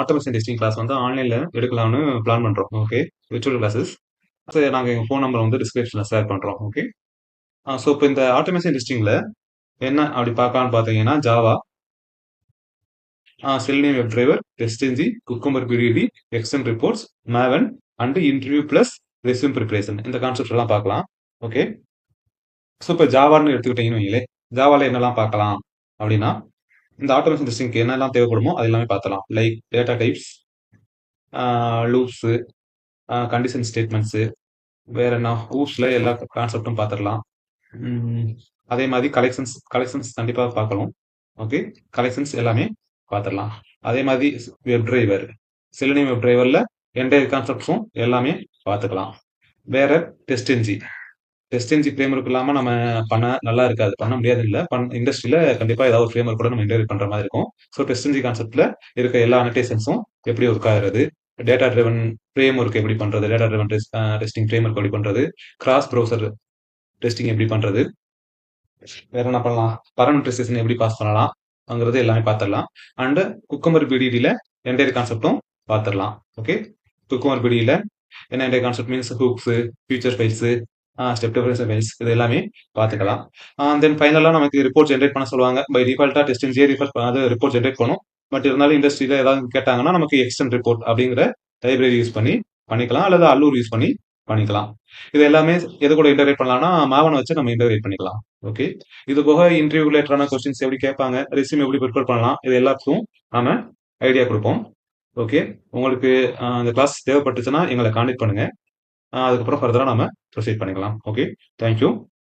Automation testing class வந்து ஆன்லைன்ல எடுக்கலாம்னு பிளான் பண்றோம். Okay, virtual classes. நாங்க எங்க ஃபோன் நம்பர் வந்து டிஸ்கிரிப்ஷன்ல ஷேர் பண்றோம். ஓகே. ஸோ இப்போ இந்த ஆட்டோமேஷன் டெஸ்டிங்ல என்ன அப்படி பார்க்கலாம்னு பார்த்தீங்கன்னா Java, Selenium web driver, TestNG, Cucumber BDD, XM reports, Maven and interview plus resume preparation இந்த கான்செப்ட் எல்லாம் பார்க்கலாம். ஓகே. ஸோ இப்போ ஜாவான்னு எடுத்துக்கிட்டீங்கன்னு வைங்களேன், ஜாவால என்னெல்லாம் பார்க்கலாம் அப்படின்னா இந்த ஆட்டோமேஷன் டெஸ்டிங்க்கு என்னெல்லாம் தேவைப்படுமோ அது எல்லாமே பார்த்தலாம். Like data types, loops, condition statements, வேற என்ன ஹூப்ஸ்ல எல்லா கான்செப்டும் பார்த்துடலாம். அதே மாதிரி கலெக்ஷன்ஸ் கண்டிப்பாக பார்க்கணும். ஓகே, கலெக்ஷன்ஸ் எல்லாமே பார்த்துடலாம். அதே மாதிரி வெப் டிரைவர், செலினியம் வெப் டிரைவரில் என்டையர் கான்செப்ட்ஸும் எல்லாமே பார்த்துக்கலாம். வேற டெஸ்ட் என்ஜி ஃப்ரேம்ஒர்க் இல்லாமல் நம்ம பண்ண நல்லா இருக்காது, பண்ண முடியாது இல்லை. இண்டஸ்ட்ரியில் கண்டிப்பாக ஏதாவது ஒரு ஃப்ரேம்ஒர்க் கூட நம்ம இன்டர்வியூ பண்ணுற மாதிரி இருக்கும். ஸோ டெஸ்ட் என்ஜி கான்செப்டில் இருக்க எல்லா அனோட்டேஷன்ஸும் எப்படி ஒர்க் ஆகுறது, டேட்டா ட்ரிவன் ஃப்ரேம்ஒர்க் எப்படி பண்ணுறது, டேட்டா ட்ரிவன் டெஸ்டிங் ஃப்ரேம்ஒர்க் எப்படி பண்ணுறது, கிராஸ் ப்ரௌசர் டெஸ்டிங் எப்படி பண்ணுறது, வேற என்ன பண்ணலாம், பாராமீட்டரைசேஷன் எப்படி பாஸ் பண்ணலாம்ங்கிறது எல்லாமே பார்த்துடலாம். அண்டு குக்கும்பர் பிடிடியில் என்டையர் கான்செப்டும் பார்த்துடலாம். ஓகே, குக்கும்பர் பிடிடியில் என்ன entire concept means hooks, future files, step difference files இது எல்லாமே பார்த்துக்கலாம். தென் ஃபைனலாக நமக்கு ரிப்போர்ட் ஜென்ரேட் பண்ண சொல்லுவாங்க. பை டிஃபால்ட்டாக டெஸ்டிங்ஸே ரிப்போர்ட் ஜென்ரேட் பண்ணும். பட் இருந்தாலும் இண்டஸ்ட்ரியில் ஏதாவது கேட்டாங்கன்னா நமக்கு எக்ஸ்டென்ட் ரிப்போர்ட் அப்படிங்கிற லைப்ரரி யூஸ் பண்ணி பண்ணிக்கலாம், அல்லது அல்லூர் யூஸ் பண்ணி பண்ணிக்கலாம். இது எல்லாமே எது கூட இன்டர்வேட் பண்ணலாம்னா மாவனை வச்சு நம்ம இன்டர்வேட் பண்ணிக்கலாம். ஓகே, இது போக இன்டர்வியூ ரிலேட்டடான கொஸ்டின்ஸ் எப்படி கேட்பாங்க, ரெஸ்யூம் எப்படி ப்ரிப்பேர் பண்ணலாம், இது எல்லாத்துக்கும் நாம ஐடியா கொடுப்போம். ஓகே, உங்களுக்கு இந்த கிளாஸ் தேவைப்பட்டுச்சுன்னா எங்களை கான்டெக்ட் பண்ணுங்க. அதுக்கப்புறம் ஃபர்தராக நாம ப்ரொசீட் பண்ணிக்கலாம். Okay, thank you.